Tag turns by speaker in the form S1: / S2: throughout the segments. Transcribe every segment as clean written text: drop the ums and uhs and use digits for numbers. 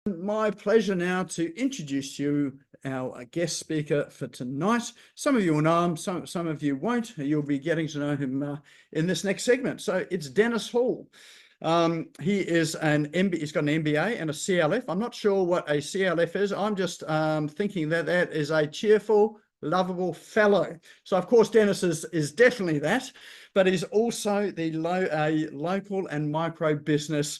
S1: My pleasure now to introduce you our guest speaker for tonight. Some of you will know him, some of you won't. You'll be getting to know him in this next segment. So it's Dennis Hall. He is he's got an MBA and a CLF. I'm not sure what a CLF is. I'm just thinking that is a cheerful, lovable fellow. So of course, Dennis is definitely that, but he's also a local and micro business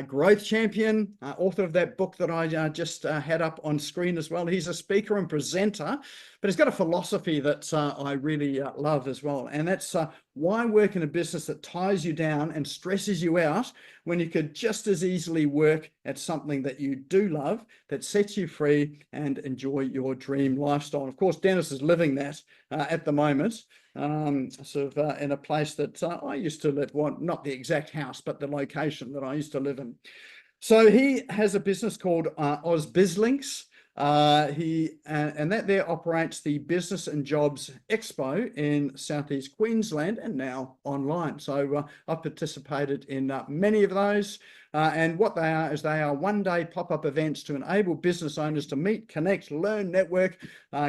S1: growth champion, author of that book that I just had up on screen as well. He's a speaker and presenter, but he's got a philosophy that I really love as well. And that's why work in a business that ties you down and stresses you out when you could just as easily work at something that you do love, that sets you free and enjoy your dream lifestyle. And of course, Dennis is living that at the moment. Sort of in a place that I used to live, well, not the exact house, but the location that I used to live in. So he has a business called AusBizLinks. And that there operates the Business and Jobs Expo in Southeast Queensland and now online. So I've participated in many of those. And what they are is they are one-day pop-up events to enable business owners to meet, connect, learn, network,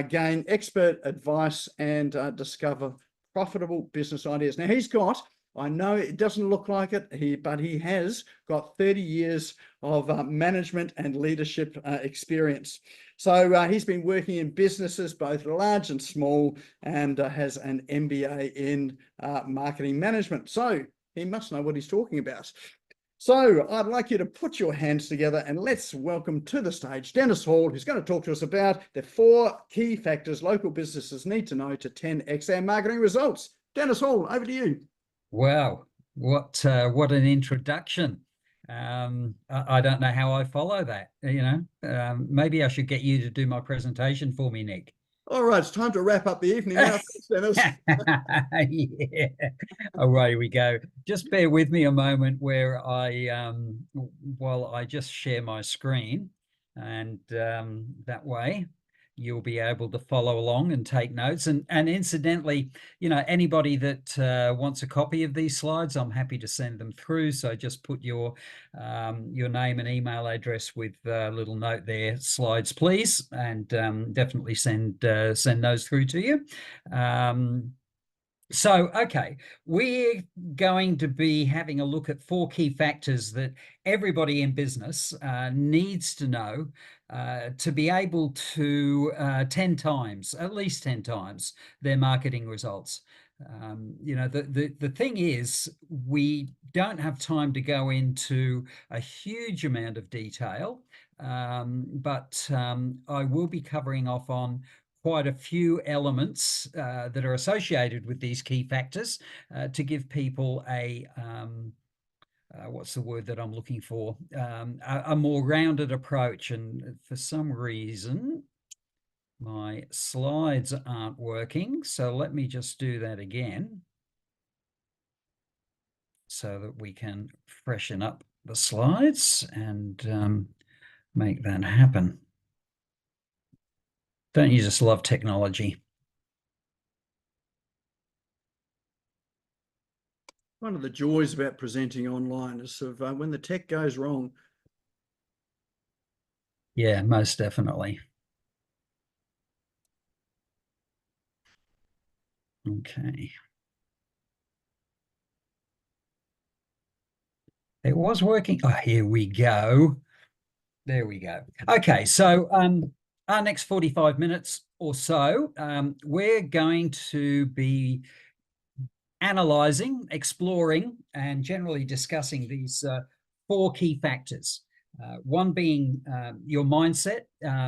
S1: gain expert advice, and discover profitable business ideas. Now he's got, I know it doesn't look like it, but he has got 30 years of management and leadership experience. So he's been working in businesses, both large and small, and has an MBA in marketing management. So he must know what he's talking about. So I'd like you to put your hands together and let's welcome to the stage Dennis Hall, who's going to talk to us about the 4 key factors local businesses need to know to 10x their marketing results. Dennis Hall, over to you.
S2: Wow, what an introduction. I don't know how I follow that, maybe I should get you to do my presentation for me, Nick.
S1: All right, it's time to wrap up the evening now. Thanks, Dennis.
S2: Yeah. Away we go. Just bear with me a moment where while I just share my screen, and that way you'll be able to follow along and take notes. And incidentally, anybody that wants a copy of these slides, I'm happy to send them through. So just put your name and email address with a little note there, slides please, and definitely send those through to you. So, okay, we're going to be having a look at 4 key factors that everybody in business needs to know to be able to at least 10 times their marketing results. The thing is, we don't have time to go into a huge amount of detail, but I will be covering off on quite a few elements that are associated with these key factors to give people what's the word that I'm looking for? A more rounded approach. And for some reason, my slides aren't working. So let me just do that again so that we can freshen up the slides and make that happen. Don't you just love technology?
S1: One of the joys about presenting online is sort of when the tech goes wrong.
S2: Yeah, most definitely. Okay. It was working. Oh, here we go. There we go. Okay, so our next 45 minutes or so, we're going to be analysing, exploring, and generally discussing these 4 key factors. One being your mindset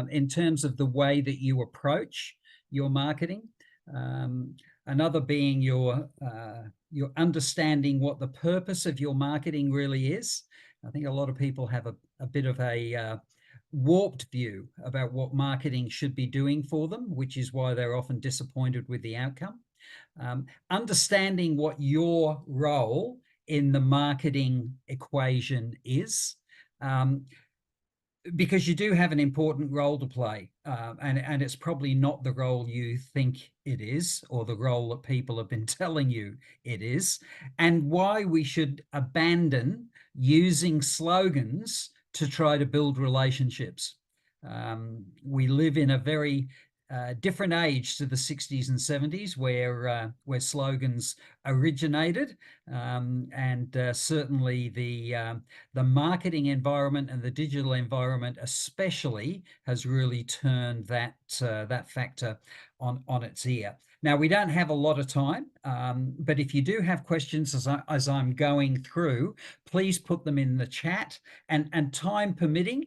S2: in terms of the way that you approach your marketing. Another being your understanding what the purpose of your marketing really is. I think a lot of people have a bit of a warped view about what marketing should be doing for them, which is why they're often disappointed with the outcome. Understanding what your role in the marketing equation is, because you do have an important role to play, and it's probably not the role you think it is, or the role that people have been telling you it is, and why we should abandon using slogans to try to build relationships. We live in a very different age to the 60s and 70s, where slogans originated, and certainly the marketing environment and the digital environment especially has really turned that factor on its ear. Now, we don't have a lot of time, but if you do have questions as I'm going through, please put them in the chat, and time permitting,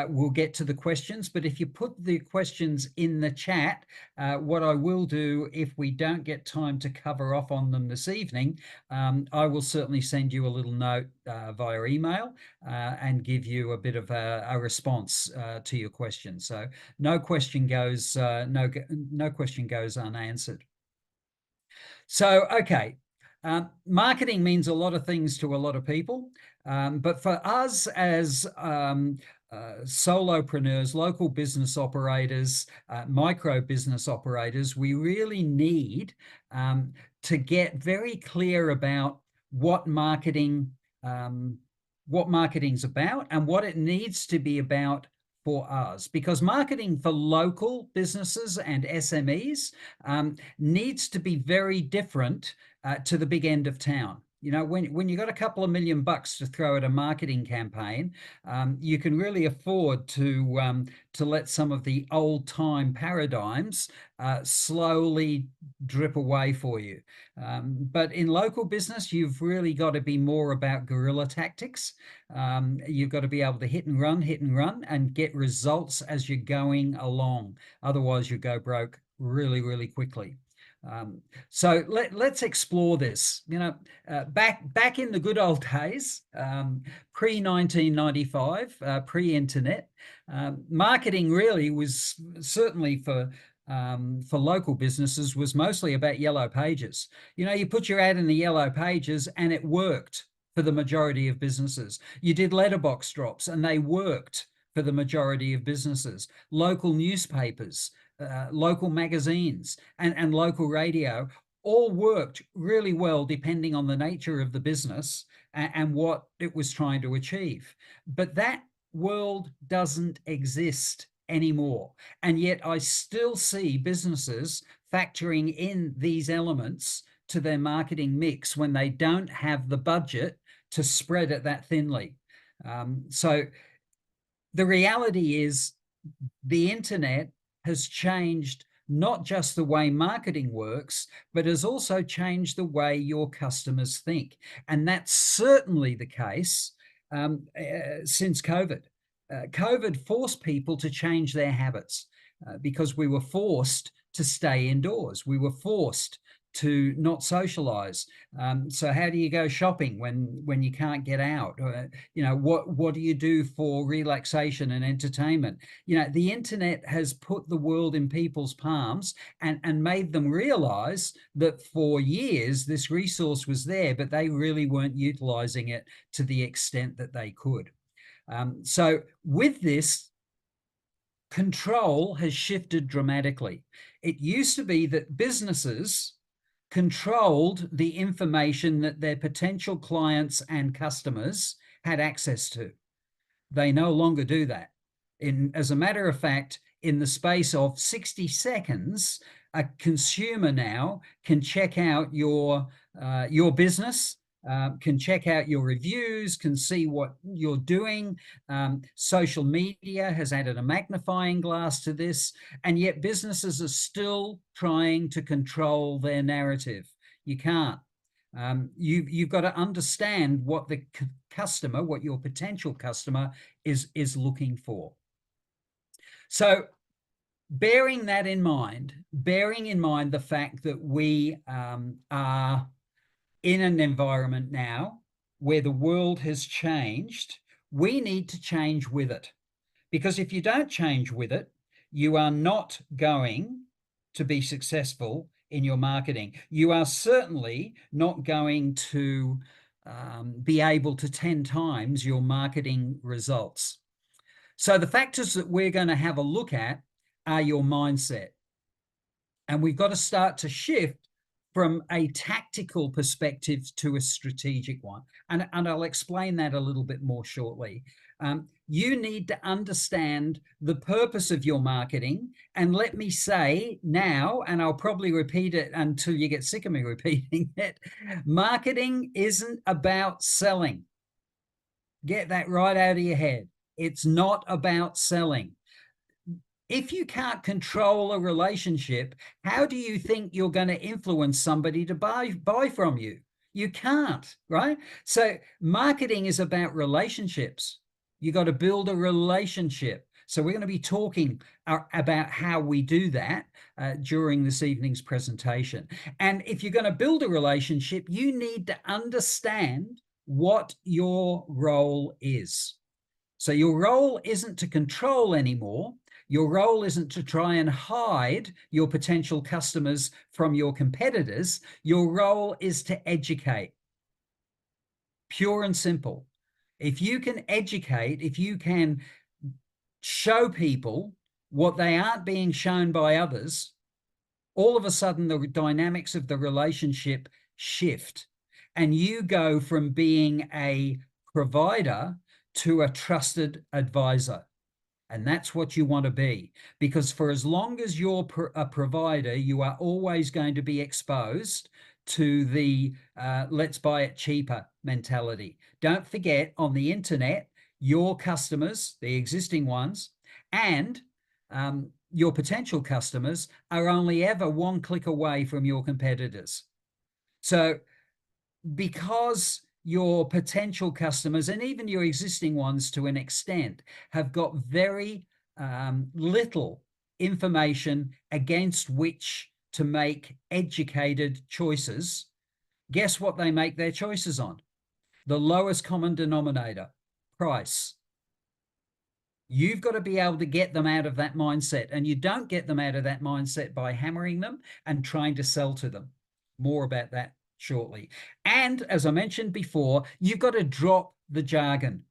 S2: we'll get to the questions. But if you put the questions in the chat, what I will do, if we don't get time to cover off on them this evening, I will certainly send you a little note via email and give you a bit of a response to your question. So no question goes unanswered. So, okay, marketing means a lot of things to a lot of people, but for us as solopreneurs, local business operators, micro business operators, we really need to get very clear about what marketing's about and what it needs to be about for us, because marketing for local businesses and SMEs needs to be very different to the big end of town. You know, when you got a couple of $1 million to throw at a marketing campaign, you can really afford to let some of the old time paradigms slowly drip away for you. But in local business, you've really got to be more about guerrilla tactics. You've got to be able to hit and run and get results as you're going along. Otherwise, you go broke really, really quickly. So let's explore this. You know, back in the good old days, pre-1995, pre-internet, marketing really was certainly for local businesses was mostly about yellow pages. You know, you put your ad in the yellow pages and it worked for the majority of businesses. You did letterbox drops and they worked for the majority of businesses. Local newspapers, local magazines, and local radio all worked really well depending on the nature of the business and what it was trying to achieve. But that world doesn't exist anymore. And yet I still see businesses factoring in these elements to their marketing mix when they don't have the budget to spread it that thinly. So the reality is the internet has changed not just the way marketing works, but has also changed the way your customers think. And that's certainly the case since COVID. COVID forced people to change their habits because we were forced to stay indoors. We were forced to not socialize. So how do you go shopping when you can't get out? You know, what do you do for relaxation and entertainment? You know, the internet has put the world in people's palms and made them realize that for years this resource was there, but they really weren't utilizing it to the extent that they could. So with this, control has shifted dramatically. It used to be that businesses controlled the information that their potential clients and customers had access to. They no longer do that. As a matter of fact, in the space of 60 seconds, a consumer now can check out your business, can check out your reviews, can see what you're doing. Social media has added a magnifying glass to this, and yet businesses are still trying to control their narrative. You can't. You've got to understand what the customer, what your potential customer is looking for. So bearing in mind the fact that we are in an environment now where the world has changed, we need to change with it. Because if you don't change with it, you are not going to be successful in your marketing. You are certainly not going to be able to 10 times your marketing results. So the factors that we're going to have a look at are your mindset. And we've got to start to shift from a tactical perspective to a strategic one. And I'll explain that a little bit more shortly. You need to understand the purpose of your marketing. And let me say now, and I'll probably repeat it until you get sick of me repeating it, marketing isn't about selling. Get that right out of your head. It's not about selling. If you can't control a relationship, how do you think you're going to influence somebody to buy from you? You can't, right? So marketing is about relationships. You got to build a relationship. So we're going to be talking about how we do that during this evening's presentation. And if you're going to build a relationship, you need to understand what your role is. So your role isn't to control anymore. Your role isn't to try and hide your potential customers from your competitors. Your role is to educate. Pure and simple. If you can educate, if you can show people what they aren't being shown by others, all of a sudden the dynamics of the relationship shift. And you go from being a provider to a trusted advisor. And that's what you want to be, because for as long as you're a provider, you are always going to be exposed to the let's buy it cheaper mentality. Don't forget, on the internet, your customers, the existing ones, and your potential customers are only ever one click away from your competitors. So because your potential customers and even your existing ones to an extent have got very little information against which to make educated choices, guess what they make their choices on? The lowest common denominator, price. You've got to be able to get them out of that mindset, and you don't get them out of that mindset by hammering them and trying to sell to them. More about that shortly. And as I mentioned before, you've got to drop the jargon,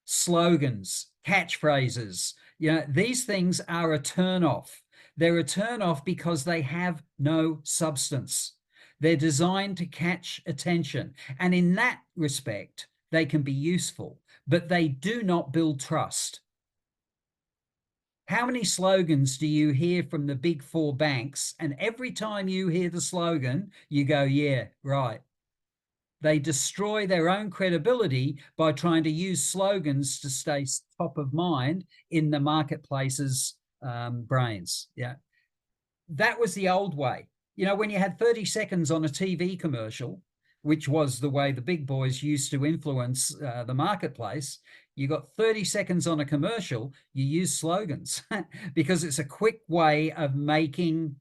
S2: slogans, catchphrases. You know, these things are a turn-off. They're a turn-off because they have no substance. They're designed to catch attention. And in that respect, they can be useful, but they do not build trust. How many slogans do you hear from the big four banks? And every time you hear the slogan, you go, yeah, right. They destroy their own credibility by trying to use slogans to stay top of mind in the marketplace's brains. Yeah, that was the old way. You know, when you had 30 seconds on a TV commercial, which was the way the big boys used to influence the marketplace, you got 30 seconds on a commercial, you use slogans because it's a quick way of making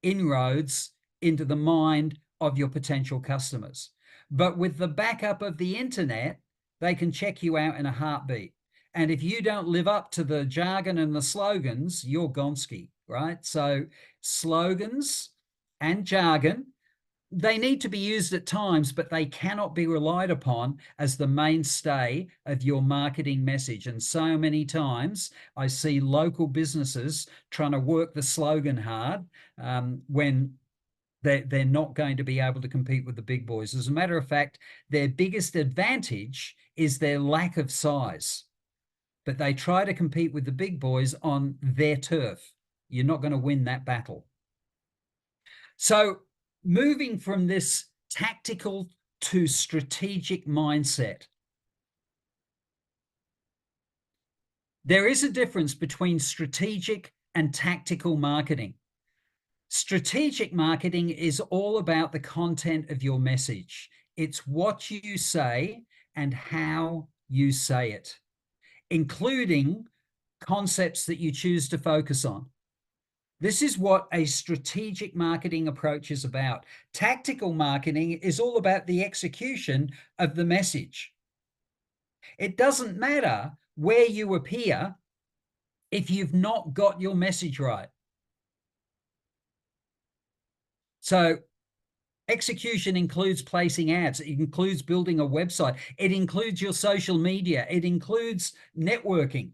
S2: inroads into the mind of your potential customers. But with the backup of the internet, they can check you out in a heartbeat. And if you don't live up to the jargon and the slogans, you're Gonski, right? So slogans and jargon, they need to be used at times, but they cannot be relied upon as the mainstay of your marketing message. And so many times I see local businesses trying to work the slogan hard when they're not going to be able to compete with the big boys. As a matter of fact, their biggest advantage is their lack of size. But they try to compete with the big boys on their turf. You're not going to win that battle. So moving from this tactical to strategic mindset, there is a difference between strategic and tactical marketing. Strategic marketing is all about the content of your message. It's what you say and how you say it, including concepts that you choose to focus on. This is what a strategic marketing approach is about. Tactical marketing is all about the execution of the message. It doesn't matter where you appear if you've not got your message right. So execution includes placing ads. It includes building a website. It includes your social media. It includes networking.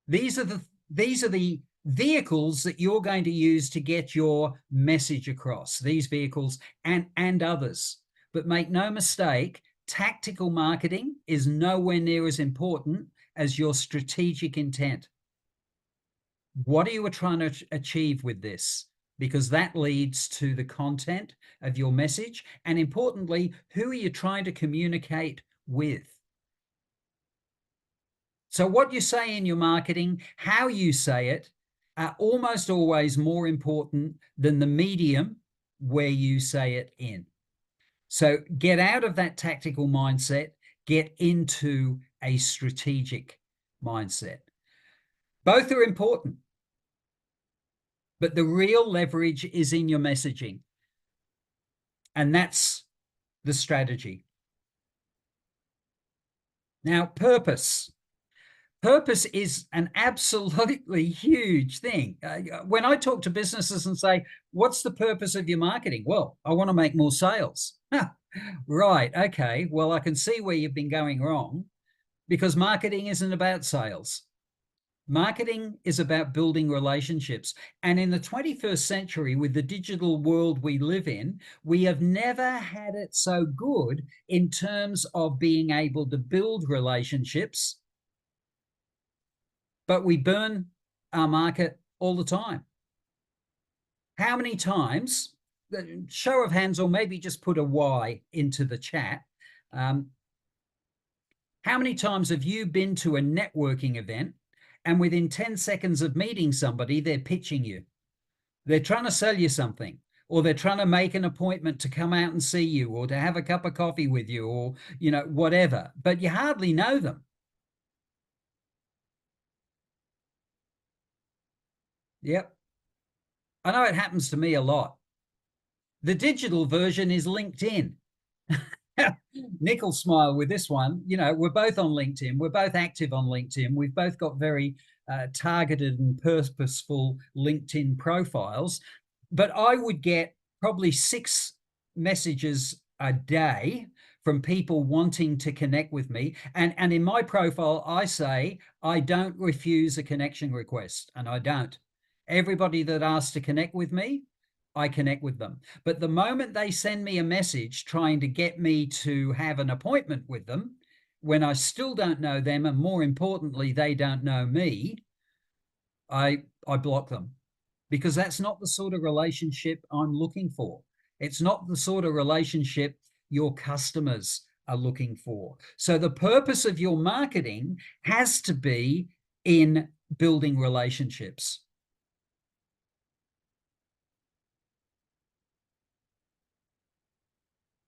S2: These are the vehicles that you're going to use to get your message across, these vehicles and others. But make no mistake, tactical marketing is nowhere near as important as your strategic intent. What are you trying to achieve with this? Because that leads to the content of your message. And importantly, who are you trying to communicate with? So what you say in your marketing, how you say it, are almost always more important than the medium where you say it in. So get out of that tactical mindset, get into a strategic mindset. Both are important, but the real leverage is in your messaging. And that's the strategy. Now, purpose. Purpose is an absolutely huge thing. When I talk to businesses and say, what's the purpose of your marketing? Well, I want to make more sales. Right. Okay. Well, I can see where you've been going wrong, because marketing isn't about sales. Marketing is about building relationships. And in the 21st century, with the digital world we live in, we have never had it so good in terms of being able to build relationships, but we burn our market all the time. How many times, show of hands, or maybe just put a Y into the chat. How many times have you been to a networking event and within 10 seconds of meeting somebody, they're pitching you? They're trying to sell you something, or they're trying to make an appointment to come out and see you, or to have a cup of coffee with you, or, you know, whatever, but you hardly know them. Yep. I know it happens to me a lot. The digital version is LinkedIn. Nick will smile with this one. You know, we're both on LinkedIn. We're both active on LinkedIn. We've both got very targeted and purposeful LinkedIn profiles. But I would get probably 6 messages a day from people wanting to connect with me. And in my profile, I say, I don't refuse a connection request, and I don't. Everybody that asks to connect with me, I connect with them. But the moment they send me a message trying to get me to have an appointment with them, when I still don't know them, and more importantly, they don't know me, I block them, because that's not the sort of relationship I'm looking for. It's not the sort of relationship your customers are looking for. So the purpose of your marketing has to be in building relationships.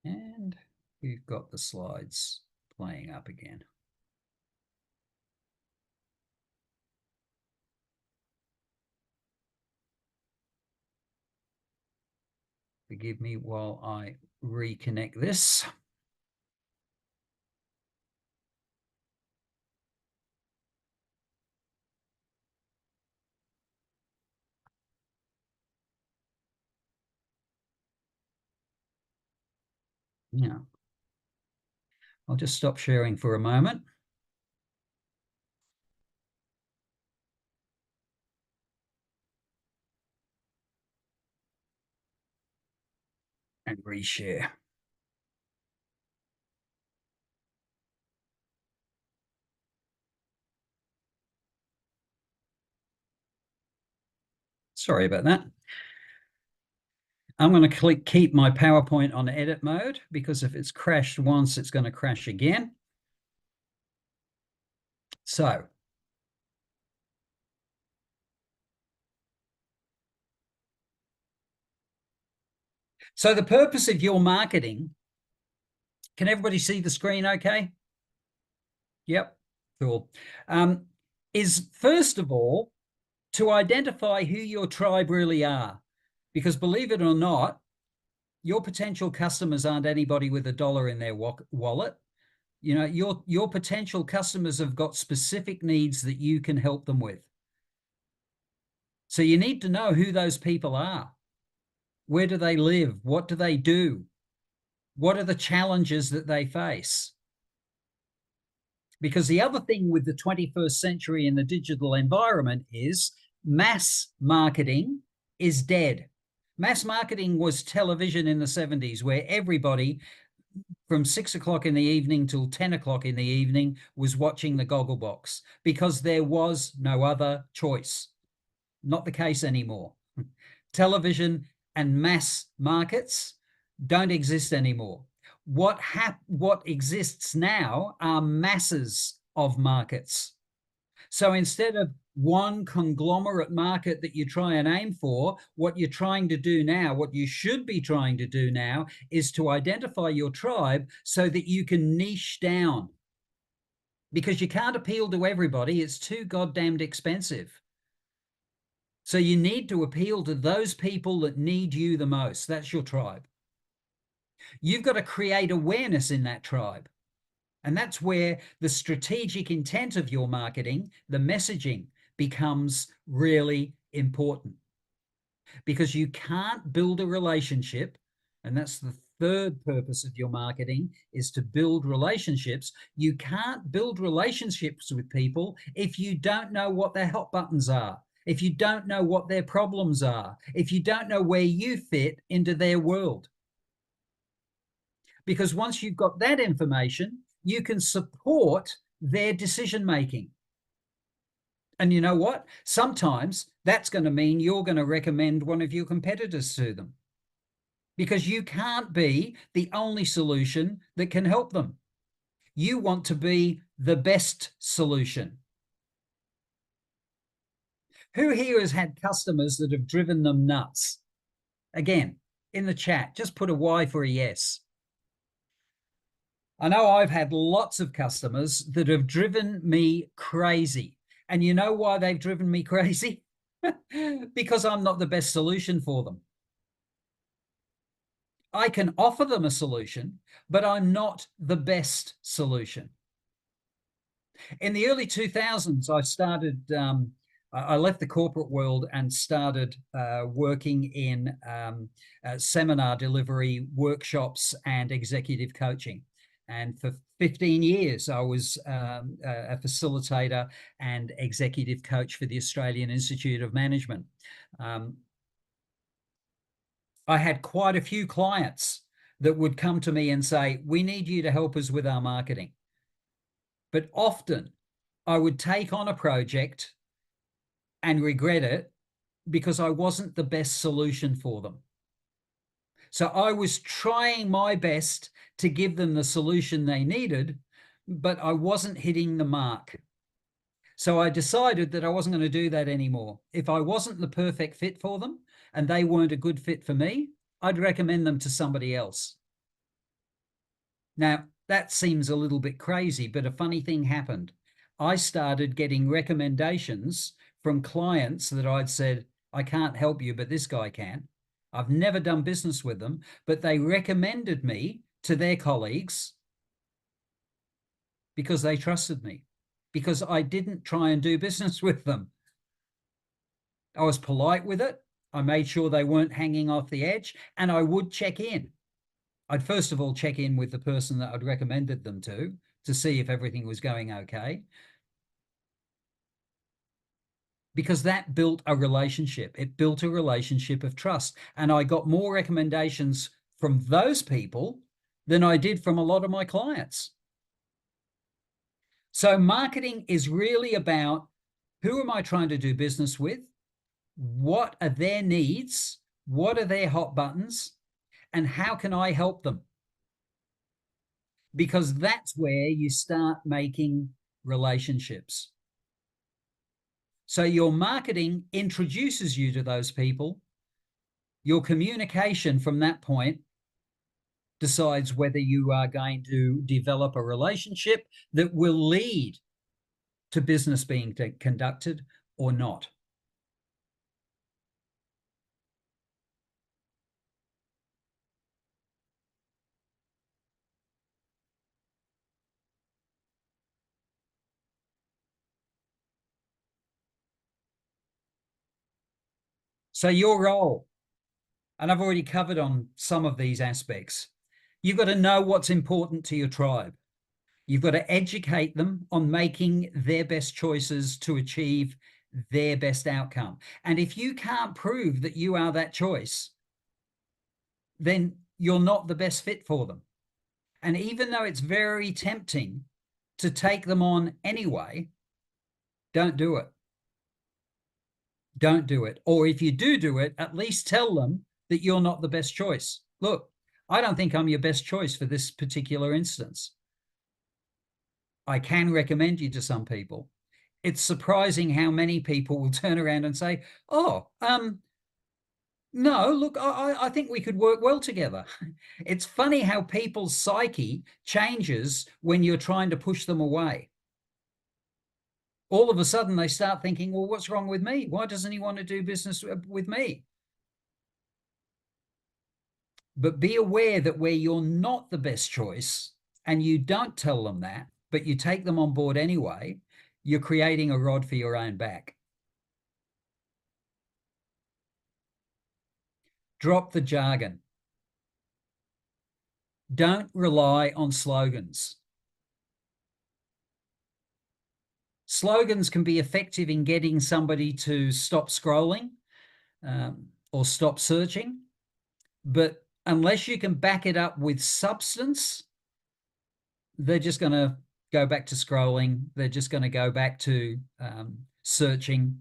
S2: And we've got the slides playing up again. Forgive me while I reconnect this. Yeah. I'll just stop sharing for a moment. And reshare. Sorry about that. I'm going to keep my PowerPoint on edit mode, because if it's crashed once, it's going to crash again. So the purpose of your marketing, can everybody see the screen okay? Yep, cool. Is first of all, to identify who your tribe really are. Because believe it or not, your potential customers aren't anybody with $1 in their wallet. You know, your potential customers have got specific needs that you can help them with. So you need to know who those people are. Where do they live? What do they do? What are the challenges that they face? Because the other thing with the 21st century in the digital environment is mass marketing is dead. Mass marketing was television in the 70s, where everybody from 6 o'clock in the evening till 10 o'clock in the evening was watching the Gogglebox because there was no other choice. Not the case anymore. Television and mass markets don't exist anymore. What exists now are masses of markets. So instead of one conglomerate market that you try and aim for, what you're trying to do now, what you should be trying to do now, is to identify your tribe so that you can niche down. Because you can't appeal to everybody, it's too goddamned expensive. So you need to appeal to those people that need you the most. That's your tribe. You've got to create awareness in that tribe. And that's where the strategic intent of your marketing, the messaging, becomes really important. Because you can't build a relationship, and that's the third purpose of your marketing, is to build relationships. You can't build relationships with people if you don't know what their hot buttons are, if you don't know what their problems are, if you don't know where you fit into their world. Because once you've got that information, you can support their decision making. And you know what? Sometimes that's going to mean you're going to recommend one of your competitors to them, because you can't be the only solution that can help them. You want to be the best solution. Who here has had customers that have driven them nuts? Again, in the chat, just put a Y for a yes. I know I've had lots of customers that have driven me crazy. And you know why they've driven me crazy? Because I'm not the best solution for them. I can offer them a solution, but I'm not the best solution. In the early 2000s, I started, I left the corporate world and started working in seminar delivery, workshops, and executive coaching. And for 15 years, I was a facilitator and executive coach for the Australian Institute of Management. I had quite a few clients that would come to me and say, we need you to help us with our marketing. But often I would take on a project and regret it because I wasn't the best solution for them. So I was trying my best to give them the solution they needed, but I wasn't hitting the mark. So I decided that I wasn't going to do that anymore. If I wasn't the perfect fit for them and they weren't a good fit for me, I'd recommend them to somebody else. Now, that seems a little bit crazy, but a funny thing happened. I started getting recommendations from clients that I'd said, I can't help you, but this guy can. I've never done business with them, but they recommended me to their colleagues because they trusted me, because I didn't try and do business with them. I was polite with it. I made sure they weren't hanging off the edge, and I would check in. I'd first of all check in with the person that I'd recommended them to see if everything was going okay. Because that built a relationship. It built a relationship of trust. And I got more recommendations from those people than I did from a lot of my clients. So marketing is really about, who am I trying to do business with? What are their needs? What are their hot buttons? And how can I help them? Because that's where you start making relationships. So your marketing introduces you to those people. Your communication from that point decides whether you are going to develop a relationship that will lead to business being conducted or not. So your role, and I've already covered on some of these aspects, you've got to know what's important to your tribe. You've got to educate them on making their best choices to achieve their best outcome. And if you can't prove that you are that choice, then you're not the best fit for them. And even though it's very tempting to take them on anyway, don't do it. Don't do it. Or if you do it, at least tell them that you're not the best choice. Look, I don't think I'm your best choice for this particular instance. I can recommend you to some people. It's surprising how many people will turn around and say, oh, no, look, I think we could work well together. It's funny how people's psyche changes when you're trying to push them away. All of a sudden they start thinking, well, what's wrong with me? Why doesn't he want to do business with me? But be aware that where you're not the best choice and you don't tell them that, but you take them on board anyway, you're creating a rod for your own back. Drop the jargon. Don't rely on slogans. Slogans can be effective in getting somebody to stop scrolling or stop searching, but unless you can back it up with substance, they're just going to go back to scrolling. They're just going to go back to searching,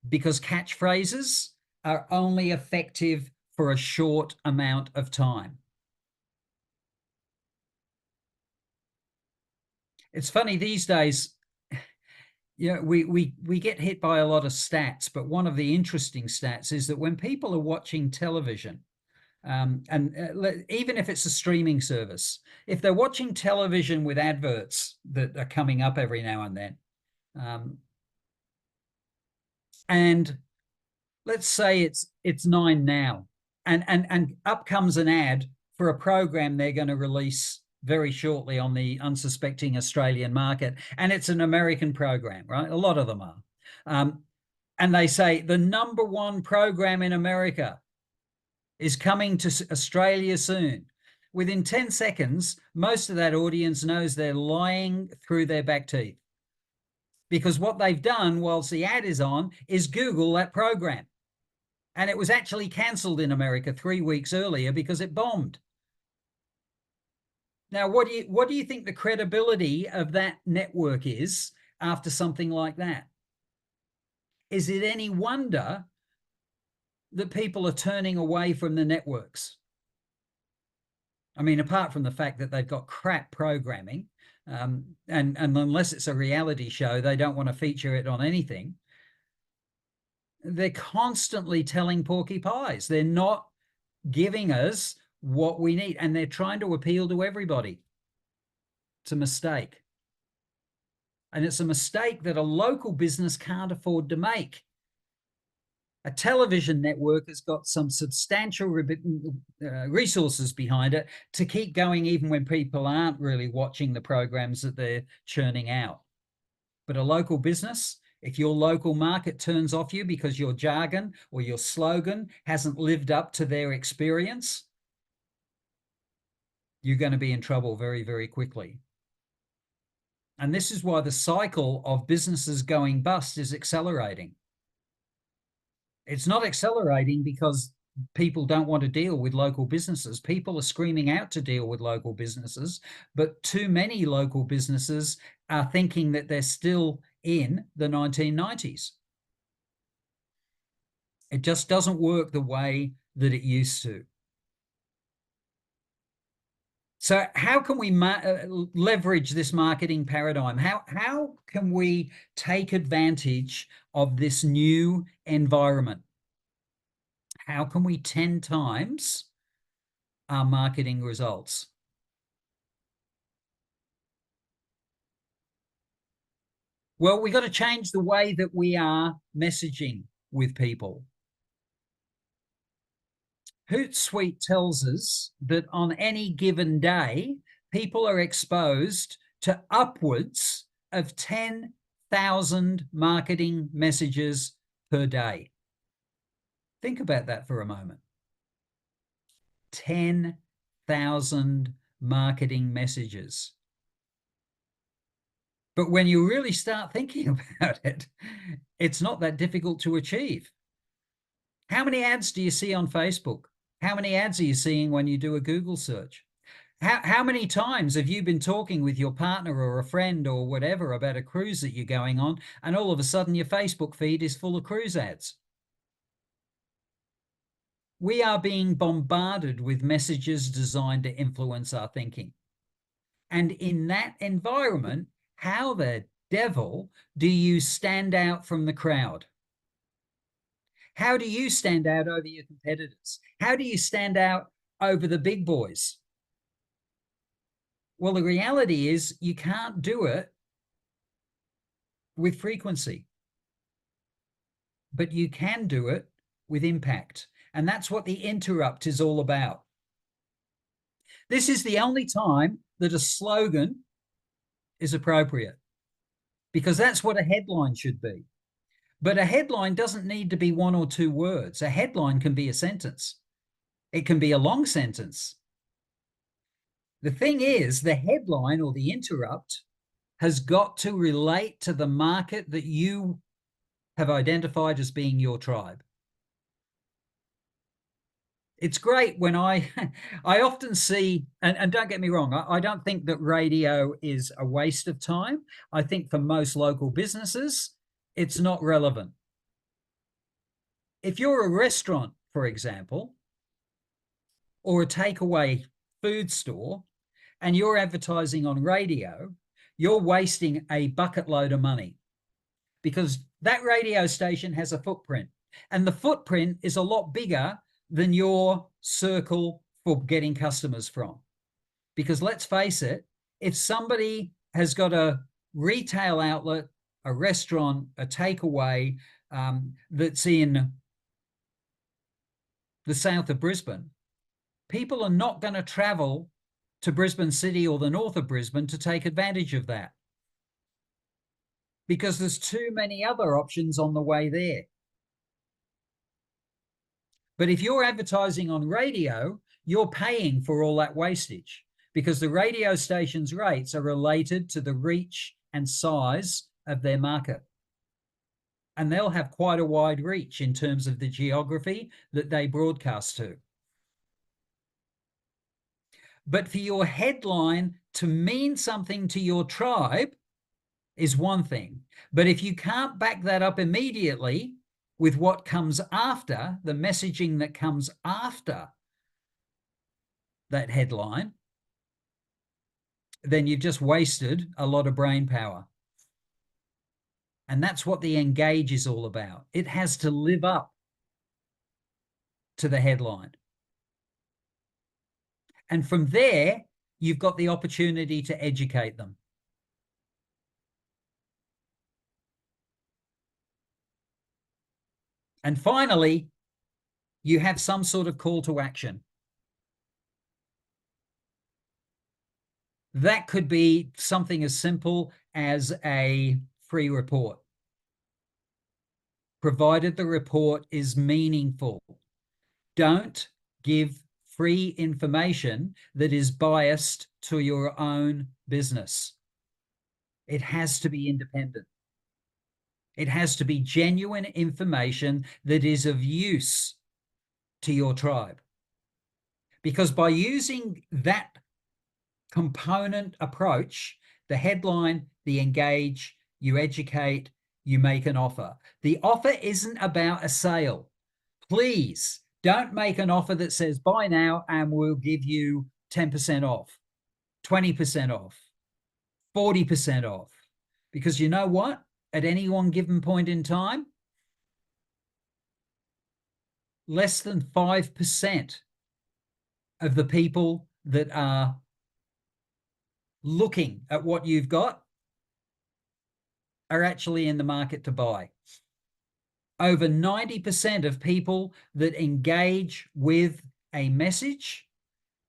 S2: because catchphrases are only effective for a short amount of time. It's funny these days, you know, we get hit by a lot of stats, but one of the interesting stats is that when people are watching television, even if it's a streaming service, if they're watching television with adverts that are coming up every now and then, and let's say it's 9 now, and up comes an ad for a program they're going to release very shortly on the unsuspecting Australian market, and it's an American program, right? A lot of them are, and they say the #1 program in America is coming to Australia soon. Within 10 seconds, most of that audience knows they're lying through their back teeth, because what they've done whilst the ad is on is Google that program. And it was actually cancelled in America 3 weeks earlier because it bombed. Now, what do you think the credibility of that network is after something like that? Is it any wonder that people are turning away from the networks? I mean, apart from the fact that they've got crap programming, and unless it's a reality show, they don't want to feature it on anything. They're constantly telling porky pies. They're not giving us what we need, and they're trying to appeal to everybody. It's a mistake. And it's a mistake that a local business can't afford to make. A television network has got some substantial resources behind it to keep going even when people aren't really watching the programs that they're churning out. But a local business, if your local market turns off you because your jargon or your slogan hasn't lived up to their experience, you're going to be in trouble very, very quickly. And this is why the cycle of businesses going bust is accelerating. It's not accelerating because people don't want to deal with local businesses. People are screaming out to deal with local businesses, but too many local businesses are thinking that they're still in the 1990s. It just doesn't work the way that it used to. So how can we leverage this marketing paradigm? How can we take advantage of this new environment? How can we 10 times our marketing results? Well, we've got to change the way that we are messaging with people. Hootsuite tells us that on any given day, people are exposed to upwards of 10,000 marketing messages per day. Think about that for a moment. 10,000 marketing messages. But when you really start thinking about it, it's not that difficult to achieve. How many ads do you see on Facebook? How many ads are you seeing when you do a Google search? How many times have you been talking with your partner or a friend or whatever about a cruise that you're going on, and all of a sudden your Facebook feed is full of cruise ads? We are being bombarded with messages designed to influence our thinking. And in that environment, how the devil do you stand out from the crowd? How do you stand out over your competitors? How do you stand out over the big boys? Well, the reality is you can't do it with frequency, but you can do it with impact. And that's what the interrupt is all about. This is the only time that a slogan is appropriate, because that's what a headline should be. But a headline doesn't need to be 1 or 2 words. A headline can be a sentence. It can be a long sentence. The thing is, the headline or the interrupt has got to relate to the market that you have identified as being your tribe. It's great when I often see, and don't get me wrong, I don't think that radio is a waste of time. I think for most local businesses, it's not relevant. If you're a restaurant, for example, or a takeaway food store, and you're advertising on radio, you're wasting a bucket load of money, because that radio station has a footprint, and the footprint is a lot bigger than your circle for getting customers from. Because let's face it, if somebody has got a retail outlet, a restaurant, a takeaway that's in the south of Brisbane, people are not going to travel to Brisbane City or the north of Brisbane to take advantage of that, because there's too many other options on the way there. But if you're advertising on radio, you're paying for all that wastage, because the radio station's rates are related to the reach and size of their market. And they'll have quite a wide reach in terms of the geography that they broadcast to. But for your headline to mean something to your tribe is one thing. But if you can't back that up immediately with what comes after, the messaging that comes after that headline, then you've just wasted a lot of brain power. And that's what the engage is all about. It has to live up to the headline. And from there, you've got the opportunity to educate them. And finally, you have some sort of call to action. That could be something as simple as a free report, provided the report is meaningful. Don't give free information that is biased to your own business. It has to be independent. It has to be genuine information that is of use to your tribe. Because by using that component approach, the headline, the engage, you educate, you make an offer. The offer isn't about a sale. Please don't make an offer that says buy now and we'll give you 10% off, 20% off, 40% off. Because you know what? At any one given point in time, less than 5% of the people that are looking at what you've got are actually in the market to buy. Over 90% of people that engage with a message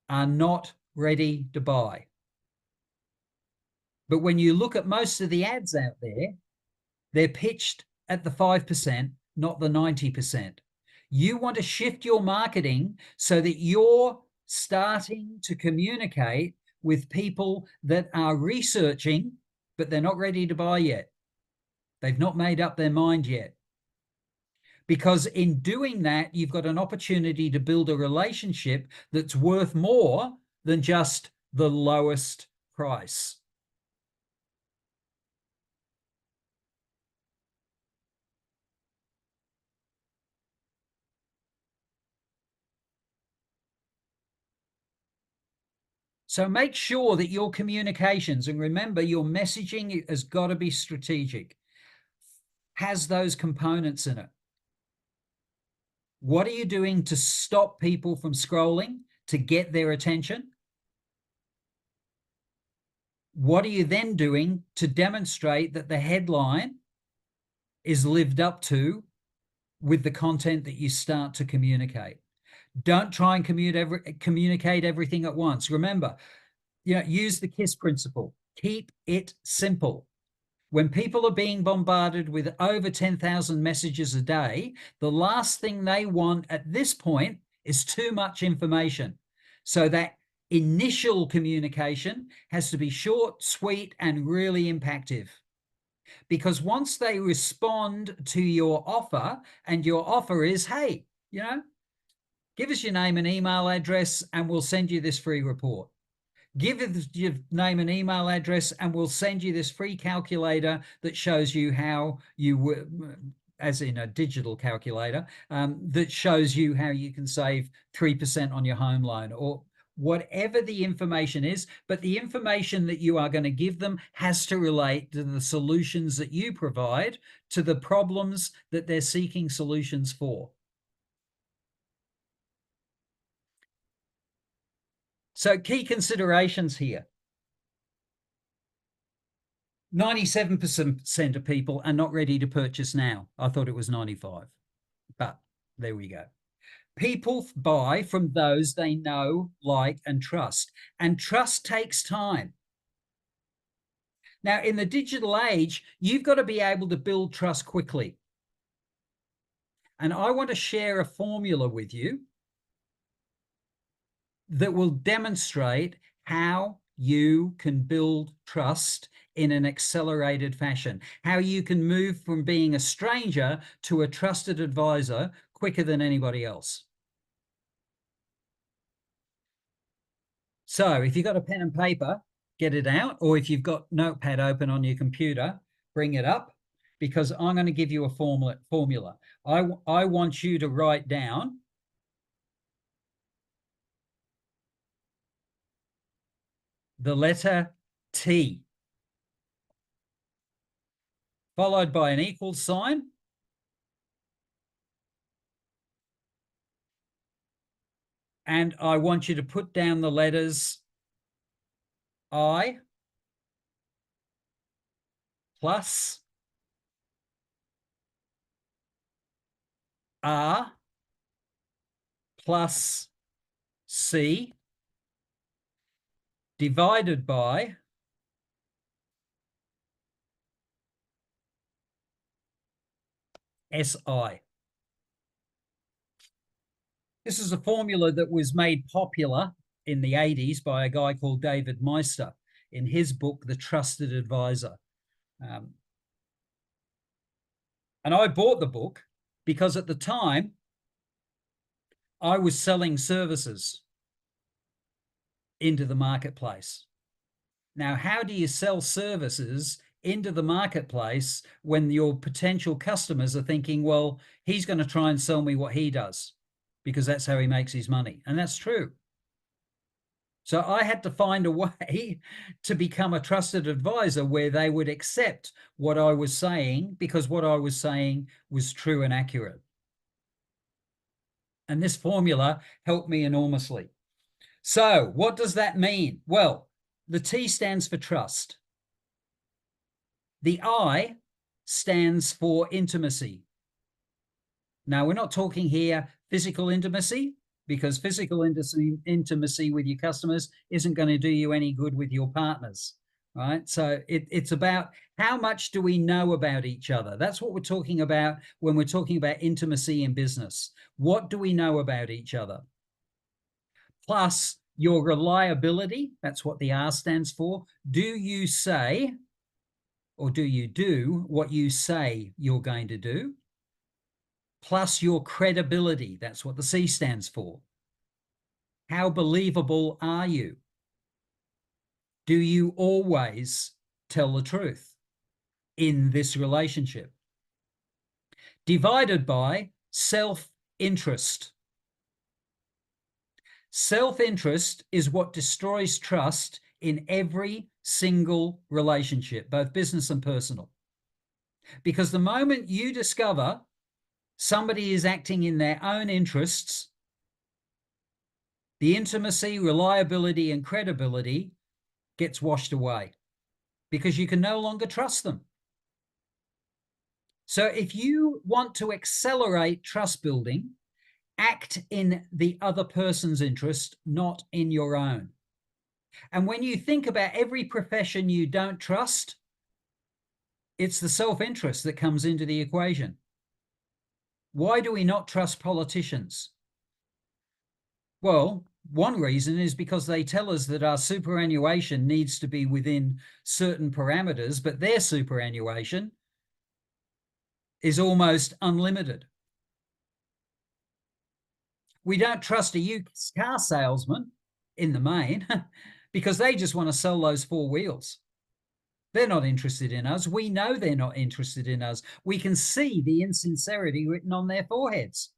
S2: are not ready to buy. But when you look at most of the ads out there, they're pitched at the 5%, not the 90%. You want to shift your marketing so that you're starting to communicate with people that are researching but they're not ready to buy yet. They've not made up their mind yet. Because in doing that, you've got an opportunity to build a relationship that's worth more than just the lowest price. So make sure that your communications, and remember, your messaging has got to be strategic, has those components in it. What are you doing to stop people from scrolling, to get their attention? What are you then doing to demonstrate that the headline is lived up to with the content that you start to communicate? Don't try and communicate everything at once. Remember, use the KISS principle. Keep it simple. When people are being bombarded with over 10,000 messages a day, the last thing they want at this point is too much information. So that initial communication has to be short, sweet, and really impactful. Because once they respond to your offer, and your offer is, hey, give us your name and email address and we'll send you this free report. Give us your name and email address and we'll send you this free calculator that shows you how you, as in a digital calculator, that shows you how you can save 3% on your home loan, or whatever the information is. But the information that you are going to give them has to relate to the solutions that you provide to the problems that they're seeking solutions for. So key considerations here. 97% of people are not ready to purchase now. I thought it was 95, but there we go. People buy from those they know, like, and trust. And trust takes time. Now, in the digital age, you've got to be able to build trust quickly. And I want to share a formula with you that will demonstrate how you can build trust in an accelerated fashion, how you can move from being a stranger to a trusted advisor quicker than anybody else. So if you've got a pen and paper, get it out, or if you've got Notepad open on your computer, bring it up, because I'm going to give you a formula. I want you to write down the letter T, followed by an equal sign, and I want you to put down the letters I plus R plus C divided by SI. This is a formula that was made popular in the 80s by a guy called David Meister in his book, The Trusted Advisor. And I bought the book because at the time I was selling services into the marketplace. Now, how do you sell services into the marketplace when your potential customers are thinking, well, he's going to try and sell me what he does because that's how he makes his money? And that's true. So I had to find a way to become a trusted advisor where they would accept what I was saying, because what I was saying was true and accurate. And this formula helped me enormously. So what does that mean? Well, the T stands for trust. The I stands for intimacy. Now, we're not talking here physical intimacy, because physical intimacy with your customers isn't going to do you any good with your partners, right? So it's about how much do we know about each other? That's what we're talking about when we're talking about intimacy in business. What do we know about each other? Plus your reliability, that's what the R stands for. Do you say or do you do what you say you're going to do? Plus your credibility. That's what the C stands for. How believable are you? Do you always tell the truth in this relationship? Divided by self-interest. Self-interest is what destroys trust in every single relationship, both business and personal. Because the moment you discover somebody is acting in their own interests, the intimacy, reliability, and credibility gets washed away because you can no longer trust them. So if you want to accelerate trust building, act in the other person's interest, not in your own. And when you think about every profession you don't trust, it's the self-interest that comes into the equation. Why do we not trust politicians? Well, one reason is because they tell us that our superannuation needs to be within certain parameters, but their superannuation is almost unlimited. We don't trust a used car salesman in the main because they just want to sell those four wheels. They're not interested in us. We know they're not interested in us. We can see the insincerity written on their foreheads.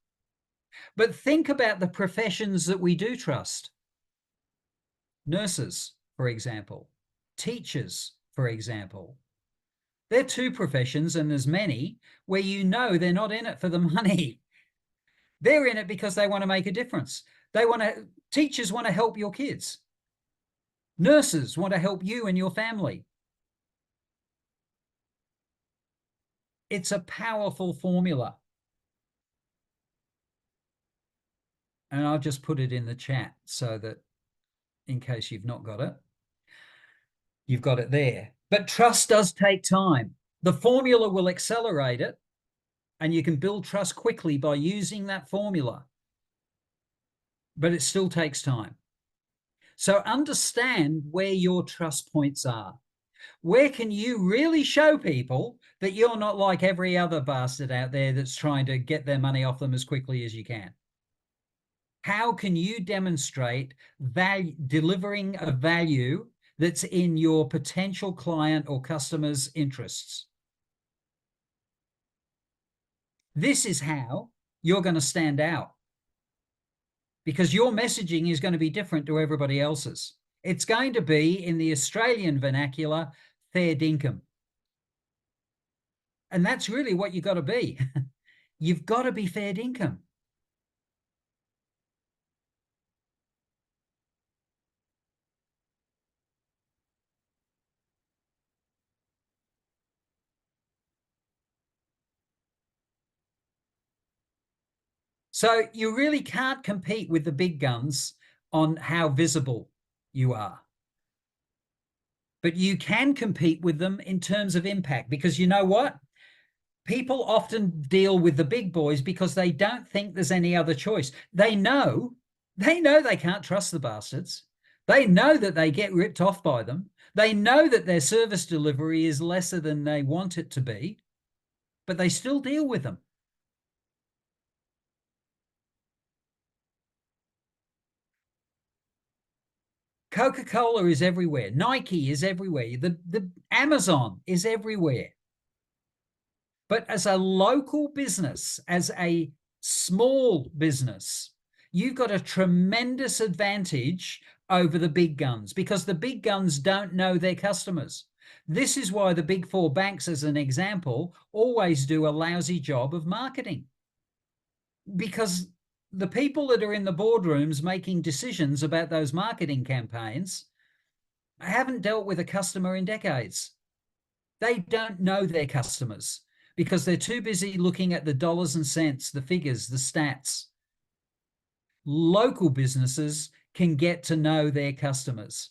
S2: But think about the professions that we do trust. Nurses, for example, teachers, for example. They're two professions, and there's many, where you know they're not in it for the money. They're in it because they want to make a difference. Teachers want to help your kids. Nurses want to help you and your family. It's a powerful formula. And I'll just put it in the chat so that in case you've not got it, you've got it there. But trust does take time. The formula will accelerate it, and you can build trust quickly by using that formula. But it still takes time. So understand where your trust points are. Where can you really show people that you're not like every other bastard out there that's trying to get their money off them as quickly as you can? How can you demonstrate delivering a value that's in your potential client or customer's interests? This is how you're going to stand out, because your messaging is going to be different to everybody else's. It's going to be, in the Australian vernacular, fair dinkum. And that's really what you've got to be. You've got to be fair dinkum. So you really can't compete with the big guns on how visible you are. But you can compete with them in terms of impact, because you know what? People often deal with the big boys because they don't think there's any other choice. They know they can't trust the bastards. They know that they get ripped off by them. They know that their service delivery is lesser than they want it to be, but they still deal with them. Coca-Cola is everywhere. Nike is everywhere. The Amazon is everywhere. But as a local business, as a small business, you've got a tremendous advantage over the big guns, because the big guns don't know their customers. This is why the big four banks, as an example, always do a lousy job of marketing, because the people that are in the boardrooms making decisions about those marketing campaigns haven't dealt with a customer in decades. They don't know their customers because they're too busy looking at the dollars and cents, the figures, the stats. Local businesses can get to know their customers.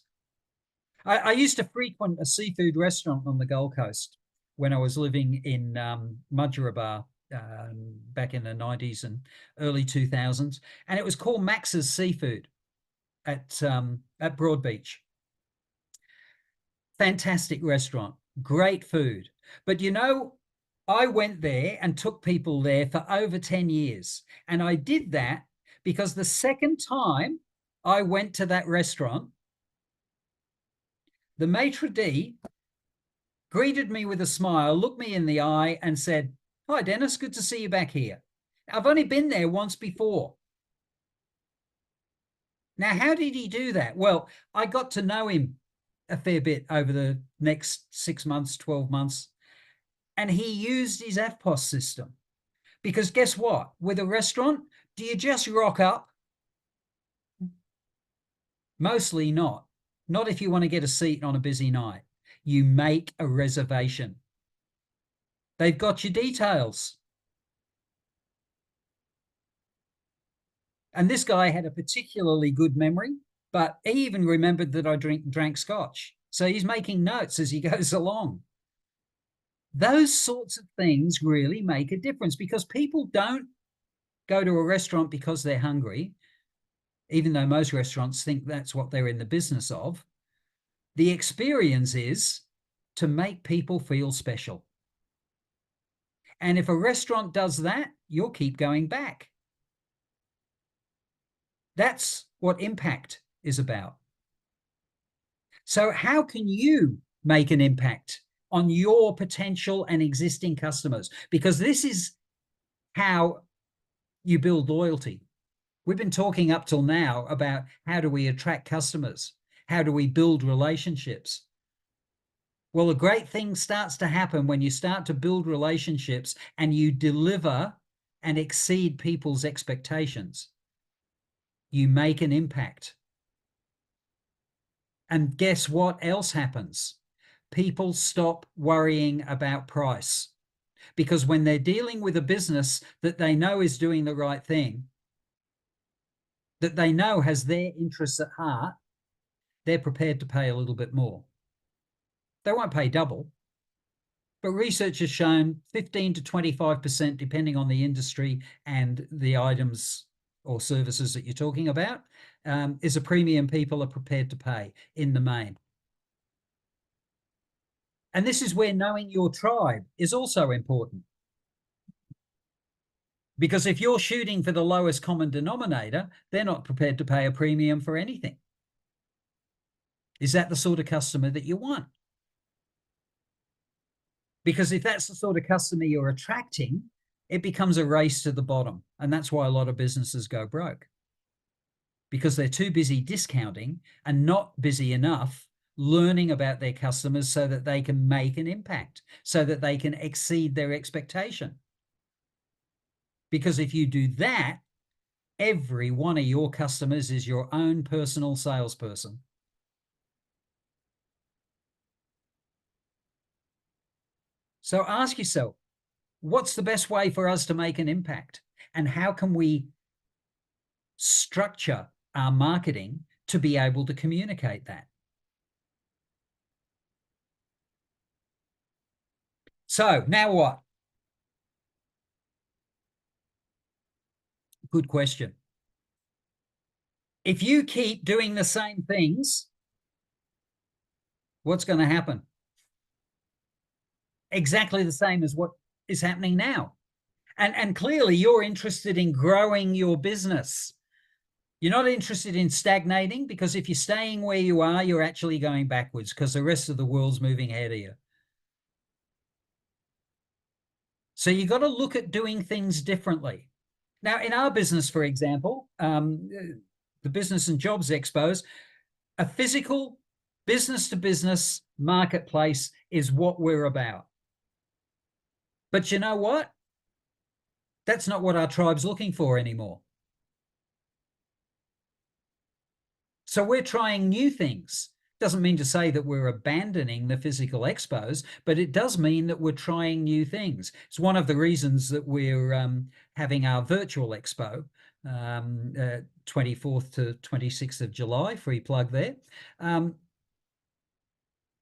S2: I used to frequent a seafood restaurant on the Gold Coast when I was living in Mudgeeraba back in the 90s and early 2000s, and it was called Max's Seafood at Broadbeach. Fantastic restaurant. great food. But you know, I went there and took people there for over 10 years. And I did that because the second time I went to that restaurant, the maitre d' greeted me with a smile, looked me in the eye, and said, "Hi, Dennis, good to see you back here. I've only been there once before." Now, how did he do that? Well, I got to know him a fair bit over the next 6 months, 12 months, and he used his AFPOS system. Because guess what? With a restaurant, do you just rock up? Mostly not. Not if you want to get a seat on a busy night. You make a reservation. They've got your details. And this guy had a particularly good memory, but he even remembered that I drank scotch. So he's making notes as he goes along. Those sorts of things really make a difference, because people don't go to a restaurant because they're hungry, even though most restaurants think that's what they're in the business of. The experience is to make people feel special. And if a restaurant does that, you'll keep going back. That's what impact is about. So how can you make an impact on your potential and existing customers? Because this is how you build loyalty. We've been talking up till now about how do we attract customers? How do we build relationships? Well, a great thing starts to happen when you start to build relationships and you deliver and exceed people's expectations. You make an impact. And guess what else happens? People stop worrying about price, because when they're dealing with a business that they know is doing the right thing, that they know has their interests at heart, they're prepared to pay a little bit more. They won't pay double, but research has shown 15 to 25%, depending on the industry and the items or services that you're talking about, is a premium people are prepared to pay in the main. And this is where knowing your tribe is also important. Because if you're shooting for the lowest common denominator, they're not prepared to pay a premium for anything. Is that the sort of customer that you want? Because if that's the sort of customer you're attracting, it becomes a race to the bottom. And that's why a lot of businesses go broke, because they're too busy discounting and not busy enough learning about their customers so that they can make an impact, so that they can exceed their expectation. Because if you do that, every one of your customers is your own personal salesperson. So ask yourself, what's the best way for us to make an impact? And how can we structure our marketing to be able to communicate that? So now what? Good question. If you keep doing the same things, what's going to happen? Exactly the same as what is happening now. And clearly you're interested in growing your business. You're not interested in stagnating, because if you're staying where you are, you're actually going backwards, because the rest of the world's moving ahead of you. So you've got to look at doing things differently. Now, in our business, for example, the Business and Jobs Expos, a physical business-to-business marketplace is what we're about. But you know what? That's not what our tribe's looking for anymore. So we're trying new things. Doesn't mean to say that we're abandoning the physical expos, but it does mean that we're trying new things. It's one of the reasons that we're having our virtual expo, 24th to 26th of July, free plug there,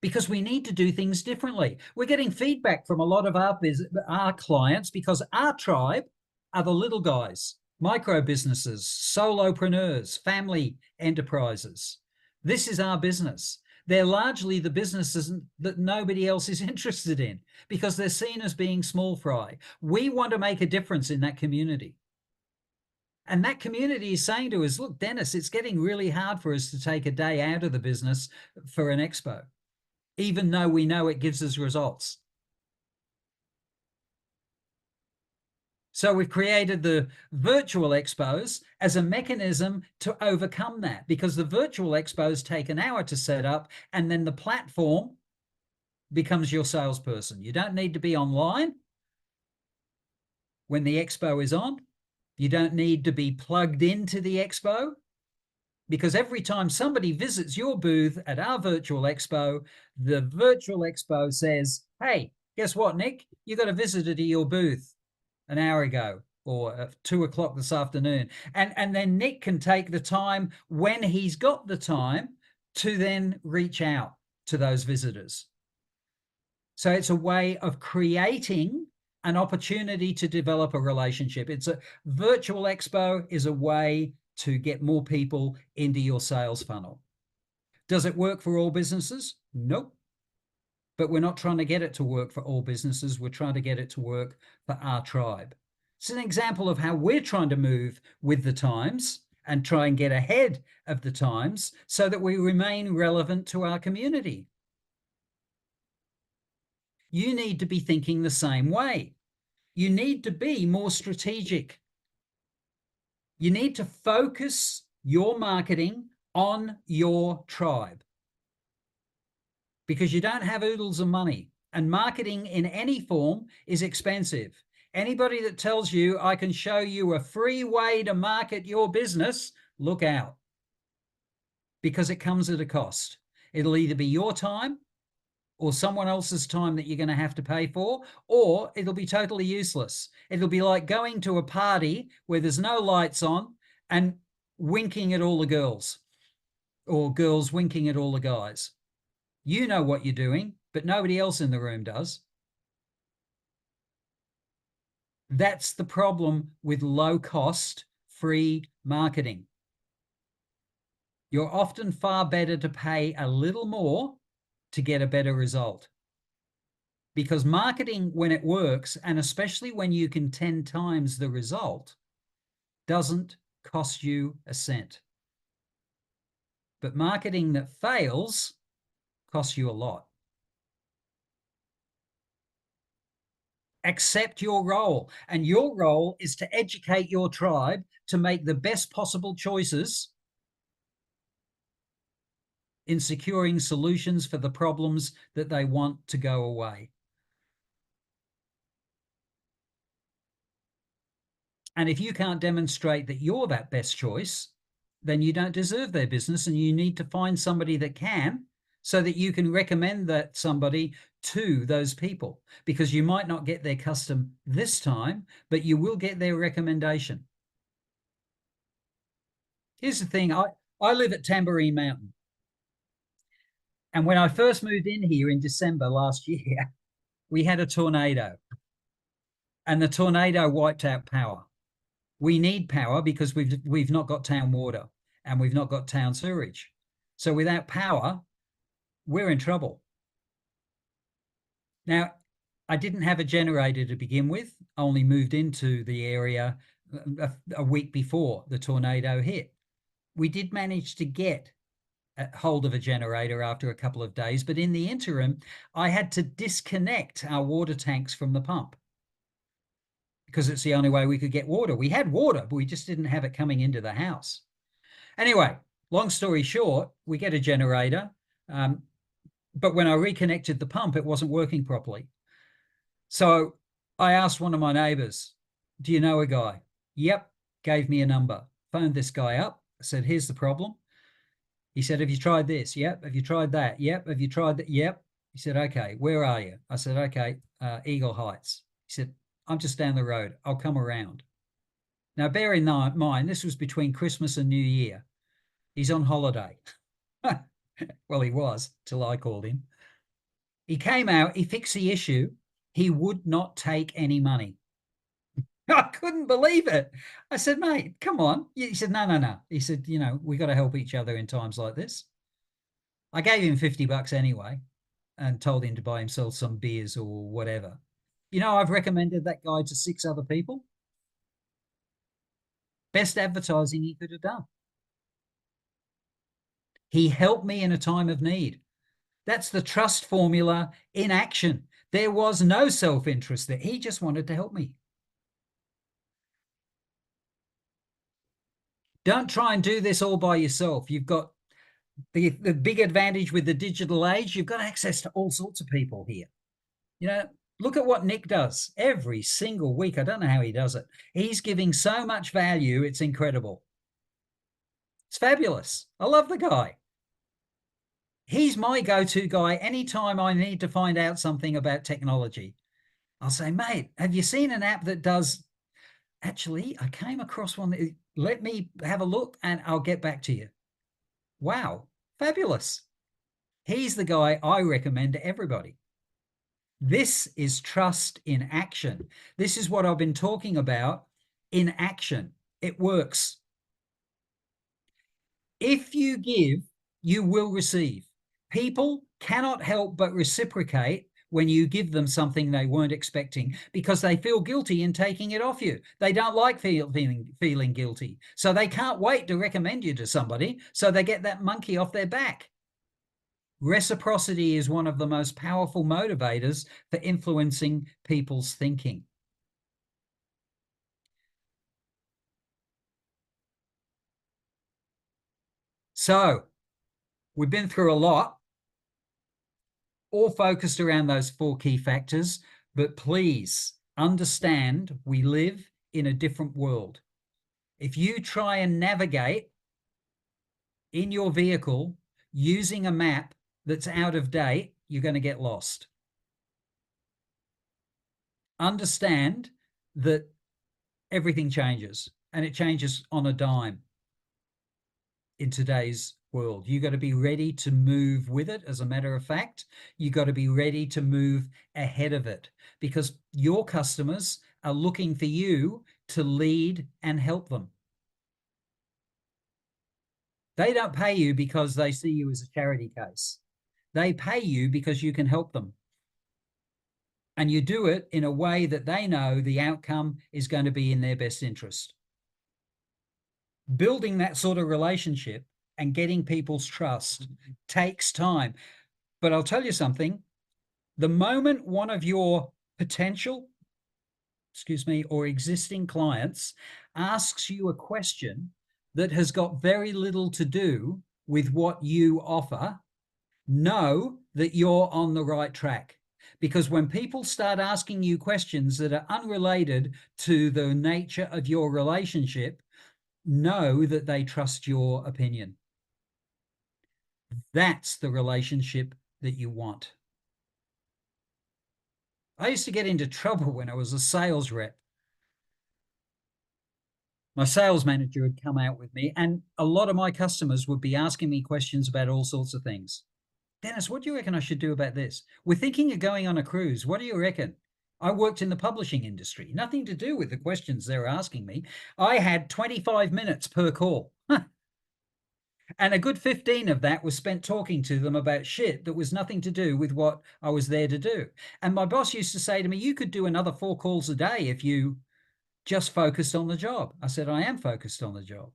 S2: because we need to do things differently. We're getting feedback from a lot of our clients, because our tribe are the little guys, micro businesses, solopreneurs, family enterprises. This is our business. they're largely the businesses that nobody else is interested in because they're seen as being small fry. We want to make a difference in that community. And that community is saying to us, look, Dennis, it's getting really hard for us to take a day out of the business for an expo, even though we know it gives us results. So we've created the virtual expos as a mechanism to overcome that, because the virtual expos take an hour to set up, and then the platform becomes your salesperson. You don't need to be online when the expo is on. You don't need to be plugged into the expo, because every time somebody visits your booth at our virtual expo, the virtual expo says, hey, guess what, Nick? You got a visitor to your booth an hour ago or at 2 o'clock this afternoon. And then Nick can take the time when he's got the time to then reach out to those visitors. So it's a way of creating an opportunity to develop a relationship. It's a virtual expo is a way to get more people into your sales funnel. Does it work for all businesses? Nope. But we're not trying to get it to work for all businesses. We're trying to get it to work for our tribe. It's an example of how we're trying to move with the times and try and get ahead of the times so that we remain relevant to our community. You need to be thinking the same way. You need to be more strategic. You need to focus your marketing on your tribe, because you don't have oodles of money, and marketing in any form is expensive. Anybody that tells you I can show you a free way to market your business, look out, because it comes at a cost. It'll either be your time or someone else's time that you're going to have to pay for, or it'll be totally useless. It'll be like going to a party where there's no lights on and winking at all the girls, or girls winking at all the guys. You know what you're doing, but nobody else in the room does. That's the problem with low-cost, free marketing. You're often far better to pay a little more to get a better result. Because marketing, when it works, and especially when you can 10 times the result, doesn't cost you a cent. But marketing that fails costs you a lot. Accept your role, and your role is to educate your tribe to make the best possible choices in securing solutions for the problems that they want to go away. And if you can't demonstrate that you're that best choice, then you don't deserve their business, and you need to find somebody that can, so that you can recommend that somebody to those people, because you might not get their custom this time, but you will get their recommendation. Here's the thing. I live at Tamborine Mountain. And when I first moved in here in December last year, we had a tornado. And the tornado wiped out power. We need power because we've not got town water and we've not got town sewage. So without power, we're in trouble. Now, I didn't have a generator to begin with. I only moved into the area a week before the tornado hit. We did manage to get hold of a generator after a couple of days, but in the interim, I had to disconnect our water tanks from the pump because it's the only way we could get water. We had water, but we just didn't have it coming into the house. Anyway, long story short, we get a generator, but when I reconnected the pump, it wasn't working properly. So I asked one of my neighbors, do you know a guy? Yep, gave me a number. Phoned this guy up, said, here's the problem. He said, have you tried this? Yep. Have you tried that? Yep. Have you tried that? Yep. He said, okay, where are you? I said, okay, Eagle Heights. He said, I'm just down the road. I'll come around. Now, bear in mind, this was between Christmas and New Year. He's on holiday. Well, he was till I called him. He came out, he fixed the issue. He would not take any money. I couldn't believe it. I said, mate, come on. He said, no. He said, you know, we got to help each other in times like this. I gave him $50 anyway and told him to buy himself some beers or whatever. You know, I've recommended that guy to 6 other people. Best advertising he could have done. He helped me in a time of need. That's the trust formula in action. There was no self-interest there. He just wanted to help me. Don't try and do this all by yourself. You've got the big advantage with the digital age. You've got access to all sorts of people here. You know, look at what Nick does every single week. I don't know how he does it. He's giving so much value. It's incredible. It's fabulous. I love the guy. He's my go-to guy. Anytime I need to find out something about technology, I'll say, mate, have you seen an app that does... Actually, I came across one. Let me have a look and I'll get back to you. Wow, fabulous. He's the guy I recommend to everybody. This is trust in action. This is what I've been talking about in action. It works. If you give, you will receive. People cannot help but reciprocate when you give them something they weren't expecting, because they feel guilty in taking it off you. They don't like feeling guilty. So they can't wait to recommend you to somebody, so they get that monkey off their back. Reciprocity is one of the most powerful motivators for influencing people's thinking. So we've been through a lot, all focused around those 4 key factors, but please understand we live in a different world. If you try and navigate in your vehicle using a map that's out of date, you're going to get lost. Understand that everything changes, and it changes on a dime in today's world. You got to be ready to move with it. As a matter of fact, you got to be ready to move ahead of it, because your customers are looking for you to lead and help them. They don't pay you because they see you as a charity case. They pay you because you can help them. And you do it in a way that they know the outcome is going to be in their best interest. Building that sort of relationship and getting people's trust takes time. But I'll tell you something, the moment one of your potential, or existing clients asks you a question that has got very little to do with what you offer, know that you're on the right track. Because when people start asking you questions that are unrelated to the nature of your relationship, know that they trust your opinion. That's the relationship that you want. I used to get into trouble when I was a sales rep. My sales manager would come out with me, and a lot of my customers would be asking me questions about all sorts of things. Dennis, what do you reckon I should do about this? We're thinking of going on a cruise. What do you reckon? I worked in the publishing industry. Nothing to do with the questions they're asking me. I had 25 minutes per call. And a good 15 of that was spent talking to them about shit that was nothing to do with what I was there to do. And my boss used to say to me, you could do another 4 calls a day if you just focused on the job. I said, I am focused on the job.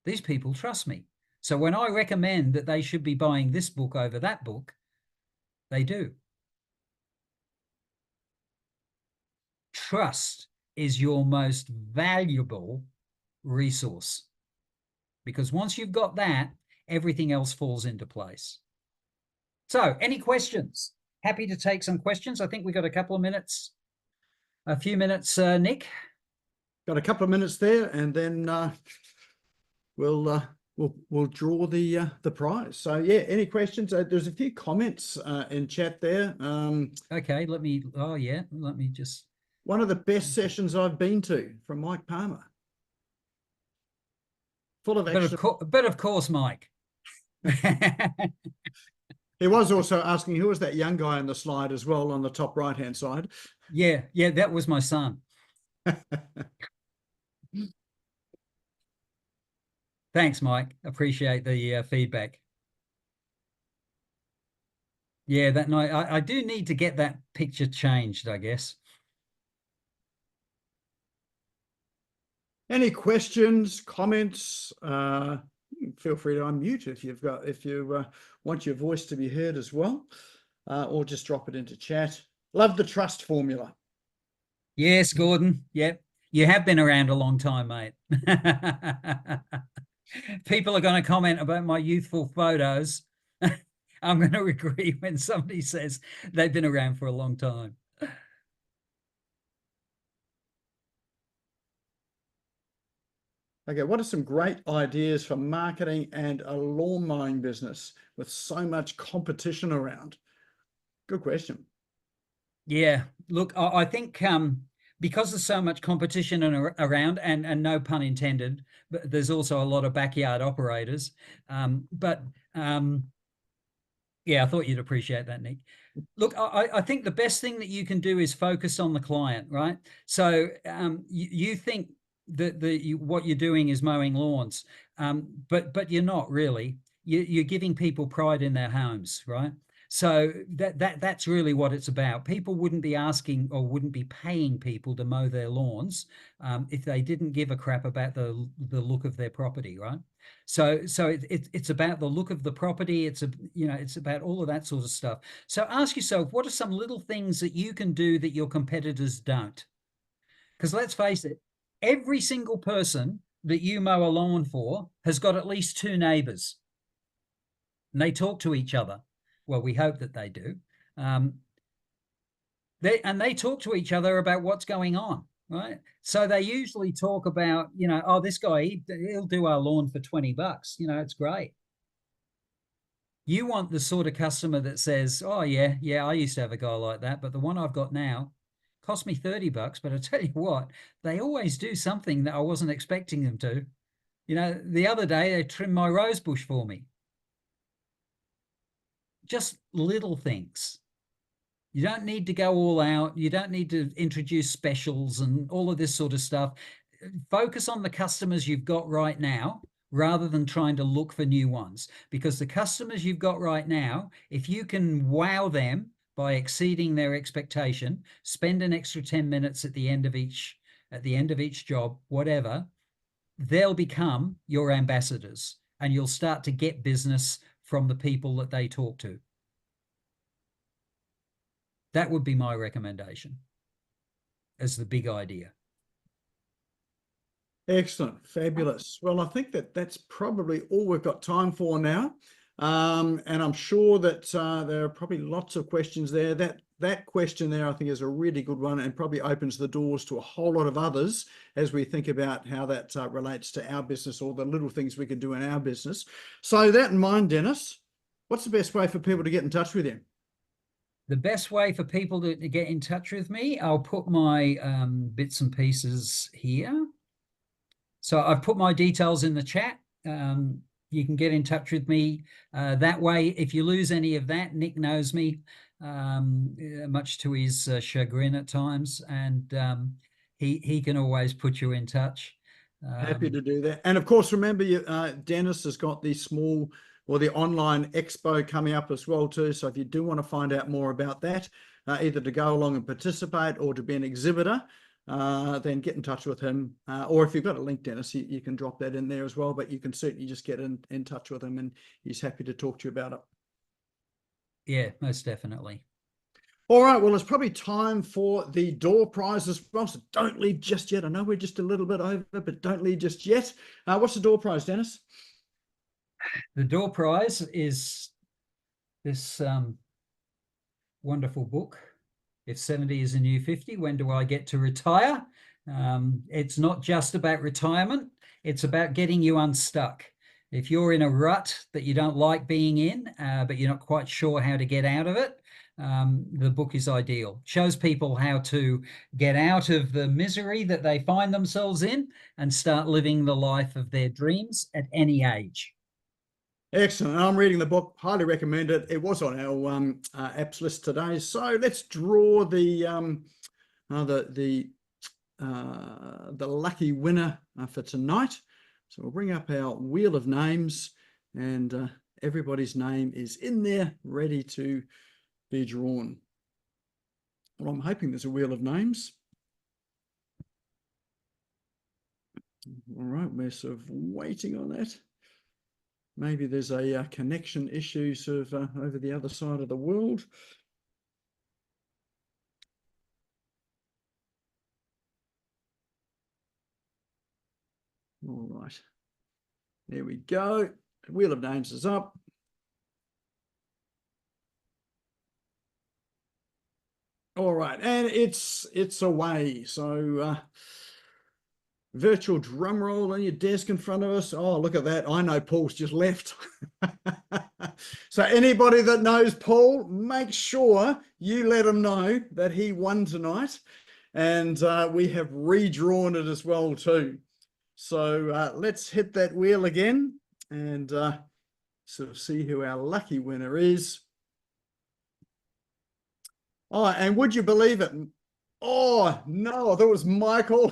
S2: These people trust me. So when I recommend that they should be buying this book over that book, they do. Trust is your most valuable resource, because once you've got that, everything else falls into place. So any questions? Happy to take some questions. I think we got a couple of minutes, a few minutes, Nick.
S1: Got a couple of minutes there, and then we'll draw the prize. So yeah, any questions? There's a few comments in chat there.
S2: Okay, let me just...
S1: One of the best sessions I've been to, from Mike Palmer. Full of action.
S2: But of course, Mike.
S1: He was also asking who was that young guy on the slide as well, on the top right-hand side.
S2: Yeah, that was my son. Thanks, Mike. Appreciate the feedback. Yeah, that night I do need to get that picture changed, I guess.
S1: Any questions, comments? Feel free to unmute if you want your voice to be heard as well, or just drop it into chat. Love the trust formula.
S2: Yes, Gordon. Yep. You have been around a long time, mate. People are going to comment about my youthful photos. I'm going to agree when somebody says they've been around for a long time.
S1: Okay, what are some great ideas for marketing and a lawn mowing business with so much competition around? Good question.
S2: Yeah, look, I think because there's so much competition around, and no pun intended, but there's also a lot of backyard operators. But yeah, I thought you'd appreciate that, Nick. Look, I think the best thing that you can do is focus on the client, right? So you think that what you're doing is mowing lawns, but you're not really. You're giving people pride in their homes, right? So that's really what it's about. People wouldn't be asking or wouldn't be paying people to mow their lawns if they didn't give a crap about the look of their property, right? So it's about the look of the property. It's about all of that sort of stuff. So ask yourself, what are some little things that you can do that your competitors don't? Because let's face it, every single person that you mow a lawn for has got at least two neighbors, and they talk to each other. Well, we hope that they do. They talk to each other about what's going on, right? So they usually talk about, oh, this guy, he'll do our lawn for $20. It's great. You want the sort of customer that says, oh, yeah, I used to have a guy like that, but the one I've got now cost me $30. But I tell you what, they always do something that I wasn't expecting them to. The other day they trimmed my rose bush for me. Just little things. You don't need to go all out. You don't need to introduce specials and all of this sort of stuff. Focus on the customers you've got right now rather than trying to look for new ones. Because the customers you've got right now, if you can wow them by exceeding their expectation, spend an extra 10 minutes at the end of each job, whatever, they'll become your ambassadors and you'll start to get business from the people that they talk to. That would be my recommendation as the big idea.
S1: Excellent. Fabulous. Well, I think that's probably all we've got time for now. And I'm sure that there are probably lots of questions there. That question there, I think, is a really good one and probably opens the doors to a whole lot of others as we think about how that relates to our business or the little things we can do in our business. So that in mind, Dennis, what's the best way for people to get in touch with you?
S2: The best way for people to get in touch with me, I'll put my bits and pieces here. So I've put my details in the chat. You can get in touch with me that way. If you lose any of that, Nick knows me, much to his chagrin at times, and he can always put you in touch.
S1: Happy to do that. And of course, remember, Dennis has got the online expo coming up as well too. So if you do want to find out more about that, either to go along and participate or to be an exhibitor, then get in touch with him. Or if you've got a link, Dennis, you can drop that in there as well, but you can certainly just get in touch with him and he's happy to talk to you about it.
S2: Yeah, most definitely.
S1: All right, well, it's probably time for the door prize as well, so don't leave just yet. I know we're just a little bit over, but don't leave just yet. What's the door prize, Dennis?
S2: The door prize is this wonderful book, If 70 is a New 50, When Do I Get to Retire? It's not just about retirement, it's about getting you unstuck. If you're in a rut that you don't like being in, but you're not quite sure how to get out of it, the book is ideal. Shows people how to get out of the misery that they find themselves in and start living the life of their dreams at any age.
S1: Excellent. I'm reading the book. Highly recommend it. It was on our apps list today. So let's draw the lucky winner for tonight. So we'll bring up our wheel of names, and everybody's name is in there, ready to be drawn. Well, I'm hoping there's a wheel of names. All right, we're sort of waiting on that. Maybe there's a connection issue sort of over the other side of the world. All right, there we go. The wheel of names is up. All right, and it's away. So virtual drum roll on your desk in front of us. Oh, look at that. I know Paul's just left. So anybody that knows Paul, make sure you let him know that he won tonight. And we have redrawn it as well too. So let's hit that wheel again and sort of see who our lucky winner is. Oh, and would you believe it? Oh, no, I thought it was Michael.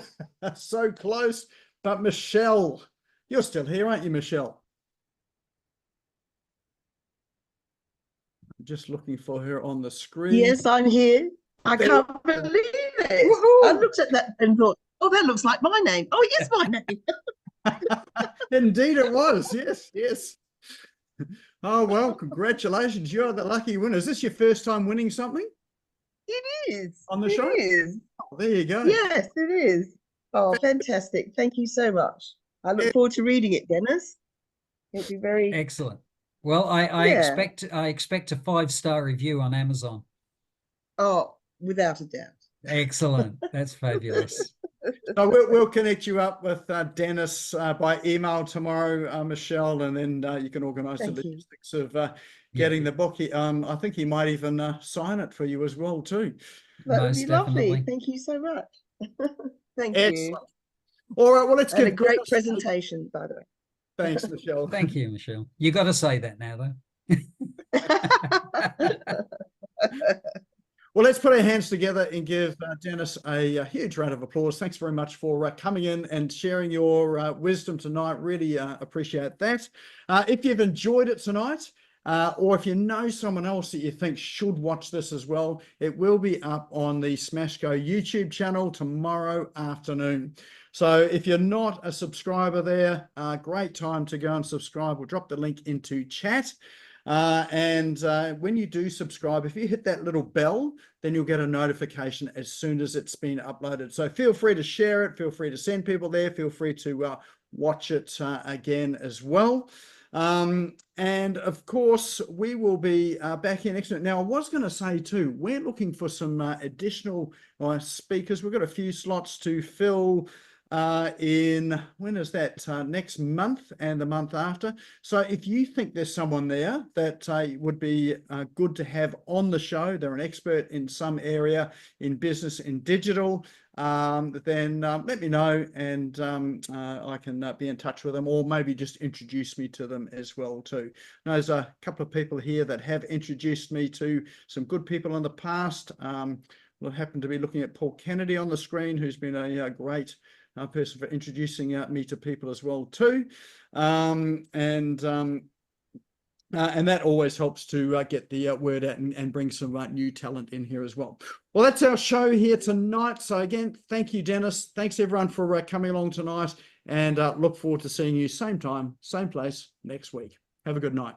S1: So close. But Michelle, you're still here, aren't you, Michelle? I'm just looking for her on the screen.
S3: Yes, I'm here. I can't believe it. I looked at that and thought, oh, that looks like my name. Oh, yes, my name.
S1: Indeed it was. Yes, yes. Oh, well, congratulations. You're the lucky winner. Is this your first time winning something?
S3: It is.
S1: On the show?
S3: It is.
S1: Oh, there you go.
S3: Yes, it is. Oh, fantastic. Thank you so much. I look forward to reading it, Dennis. It'll be very
S2: excellent. Well, I expect a 5-star review on Amazon.
S3: Oh, without a doubt.
S2: Excellent. That's fabulous.
S1: So we'll connect you up with Dennis by email tomorrow, Michelle, and then you can organise the logistics of getting the book. I think he might even sign it for you as well too.
S3: That would be lovely. Thank you so much. Thank you.
S1: All right, well, let's get
S3: a great presentation, by the way.
S1: Thanks, Michelle.
S2: Thank you, Michelle. You got to say that now, though.
S1: Well, let's put our hands together and give Dennis a huge round of applause. Thanks very much for coming in and sharing your wisdom tonight. Really appreciate that. If you've enjoyed it tonight, or if you know someone else that you think should watch this as well, it will be up on the SmashGo YouTube channel tomorrow afternoon. So if you're not a subscriber there, great time to go and subscribe. We'll drop the link into chat. And when you do subscribe, if you hit that little bell, then you'll get a notification as soon as it's been uploaded. So feel free to share it. Feel free to send people there. Feel free to watch it again as well. And of course, we will be back here next week. Now, I was going to say too, we're looking for some additional speakers. We've got a few slots to fill in, when is that, next month and the month after. So if you think there's someone there that would be good to have on the show, they're an expert in some area in business, in digital, then let me know, and I can be in touch with them, or maybe just introduce me to them as well too. Now, there's a couple of people here that have introduced me to some good people in the past. We'll happen to be looking at Paul Kennedy on the screen, who's been a great person for introducing me to people as well too, and that always helps to get the word out and bring some new talent in here as well. Well, that's our show here tonight. So again, thank you, Dennis. Thanks everyone for coming along tonight, and look forward to seeing you same time, same place next week. Have a good night.